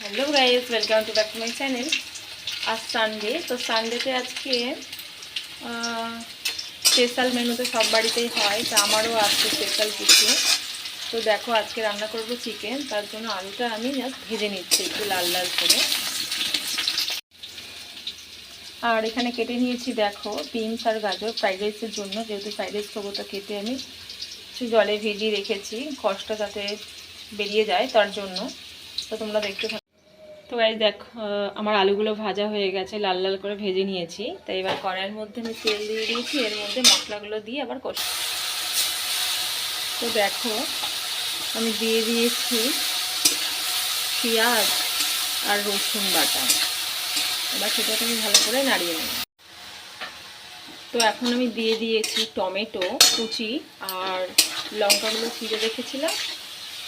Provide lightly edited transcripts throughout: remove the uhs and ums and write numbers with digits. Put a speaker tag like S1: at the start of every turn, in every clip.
S1: Hello guys, welcome to back to my channel. आज Sunday, तो सानडेते आज के स्पेशल मेनू तो सब बाड़ीतेई हय, तो आमारो आज स्पेशल किछु। तो देखो आज के रान्ना करब चिकेन। तार जोन्नो आलूटा आमी जस्ट भेजे निচ্ছি एकटु लाल लाल करे। और एखाने केटे निয়েছি देखो বিনস और गाजर फ्राइड राइसेर जोन्नो, जेहेतु फ्राइड राइस खाबो तो केटे आमी একটু জলে ভিজিয়ে রেখেছি কষ্টটা যাতে বেরিয়ে যায় তার জন্য। তো তোমরা দেখতে থাকো। তো গাইস দেখো আমার আলুগুলো ভাজা হয়ে গেছে, লাল লাল করে ভেজে নিয়েছি। তো এবার কড়াইয়ের মধ্যে আমি তেল দিয়ে দিয়েছি, এর মধ্যে মশলাগুলো দিয়ে আবার কষি। তো দেখো আমি দিয়ে দিয়েছি পেঁয়াজ আর রসুন বাটা। এবার সেটাকে আমি ভালো করে নাড়িয়ে নেব। তো এখন আমি দিয়ে দিয়েছি টমেটো কুচি আর লঙ্কাগুলো চিড়ে রেখেছিলাম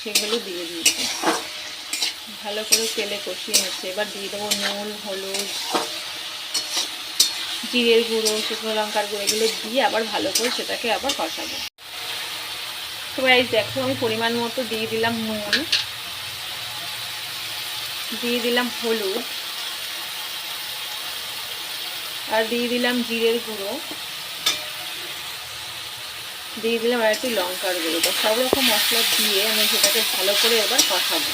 S1: সেগুলো দিয়ে দিয়েছি। ভালো করে তেলে কষিয়ে নিচ্ছে। এবার দিয়ে দেবো নুন, হলুদ, জিরের গুঁড়ো, শুকনো লঙ্কার গুঁড়ো, এগুলো দিয়ে আবার ভালো করে সেটাকে আবার কষাবো। তো গাইস দেখো আমি পরিমাণ মতো দিয়ে দিলাম নুন, দিয়ে দিলাম হলুদ, আর দিয়ে দিলাম জিরের গুঁড়ো, দিয়ে দিলাম আর একটু লঙ্কার গুঁড়ো। তো সব রকম মশলা দিয়ে আমি সেটাকে ভালো করে এবার কষাবো।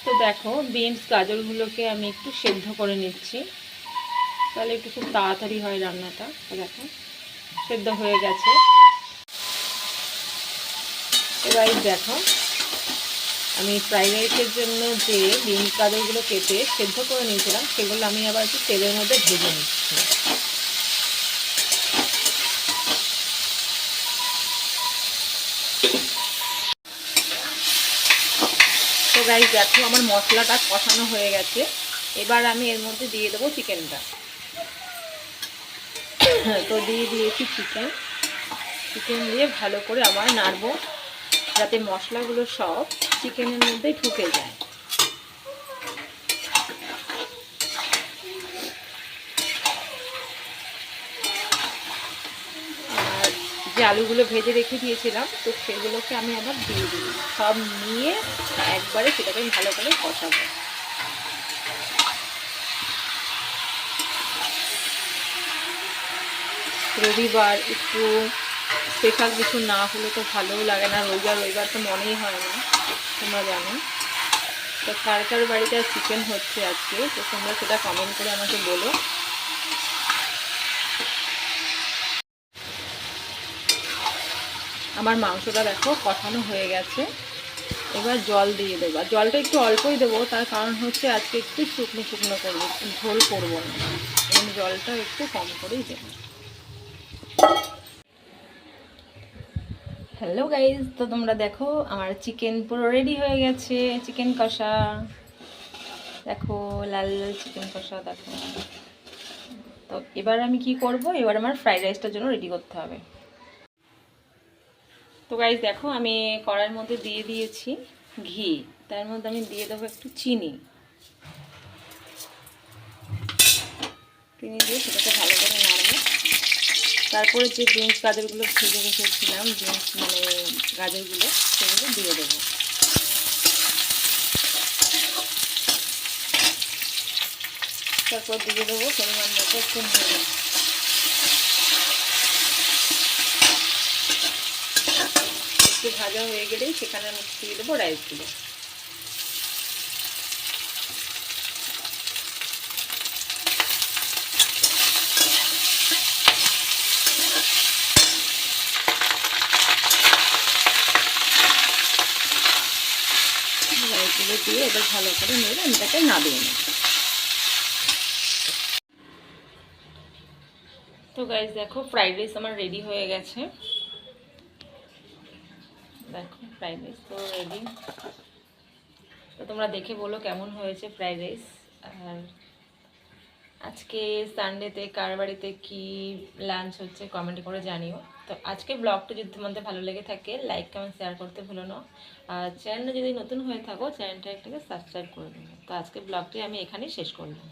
S1: তো দেখো বিনস গাজরগুলোকে আমি একটু সেদ্ধ করে নিচ্ছি, তাহলে একটু খুব তাড়াতাড়ি হয় রান্নাটা। তো দেখো সেদ্ধ হয়ে গেছে। এবার দেখো আমি ফ্রাইড রাইসের জন্য যে বিনস গাজরগুলো কেটে সেদ্ধ করে নিয়েছিলাম সেগুলো আমি আবার একটু তেলের মধ্যে ভেজে নিচ্ছি। তো গাইস দেখো আমার মশলাটা কষানো হয়ে গেছে। এবার আমি এর মধ্যে দিয়ে দেবো চিকেনটা। তো দিয়ে দিয়েছি চিকেন। চিকেন দিয়ে ভালো করে আবার নাড়বো যাতে মশলাগুলো সব চিকেনের মধ্যে ঢুকে যায়। আর যে আলুগুলো ভেজে রেখে দিয়েছিলাম তো সেগুলোকে আমি আবার দিয়ে দিই, সব নিয়ে একবারে সেটাকে ভালো করে কষাবো। রবিবার একটু স্পেশাল কিছু না হলে তো ভালোও লাগে না। রবিবার রবিবার তো মনেই হয় না, তোমরা জানো। তো কার কার বাড়িতে চিকেন হচ্ছে আজকে, তো তোমরা সেটা কমেন্ট করে আমাকে বলো। আমার মাংসটা দেখো কষানো হয়ে গেছে। এবার জল দিয়ে দেবো, আর জলটা একটু অল্পই দেবো, তার কারণ হচ্ছে আজকে একটু শুকনো শুকনো করবো, ঝোল করবো না। এবং জলটা একটু কম করেই দেবো। হ্যালো গাইজ, তো তোমরা দেখো আমার চিকেন পুরো রেডি হয়ে গেছে। চিকেন কষা দেখো, লাল লাল চিকেন কষা দেখো। তো এবার আমি কি করব, এবার আমার ফ্রাইড রাইসটার জন্য রেডি করতে হবে। তো গাইজ দেখো আমি কড়াইয়ের মধ্যে দিয়ে দিয়েছি ঘি, তার মধ্যে আমি দিয়ে দেবো একটু চিনি। চিনি দিয়ে সেটাকে ভালো করে নাড়বো। তারপরে যে বিনস গাজরগুলো ভেজে রেখেছিলাম, বিনস মানে গাজরগুলো, সেগুলো দিয়ে দেবো। তারপর দিয়ে দেবো পরিমাণ মতো একটু নুন। একটু ভাজা হয়ে গেলেই সেখানে আমি দিয়ে দেবো রাইসগুলো। রাইসগুলো দিয়ে এবার ভালো করে নেড়ে আমি তাকে নামিয়ে নেব। তো গাইস দেখো ফ্রাইড রাইস আমার রেডি হয়ে গেছে। দেখো ফ্রাইড রাইস তো রেডি। তো তোমরা দেখে বলো কেমন হয়েছে ফ্রাইড রাইস। আর আজকে সানডেতে কার বাড়িতে কি লাঞ্চ হচ্ছে কমেন্ট করে জানিও। তো আজকে ব্লগটা যদি তোমাদের ভালো লেগে থাকে লাইক কমেন্ট শেয়ার করতে ভুলো না। আর চ্যানেলে যদি নতুন হয়ে থাকো চ্যানেলটা একটাকে সাবস্ক্রাইব করে দেবো। তো আজকে ব্লগটি আমি এখানেই শেষ করলাম।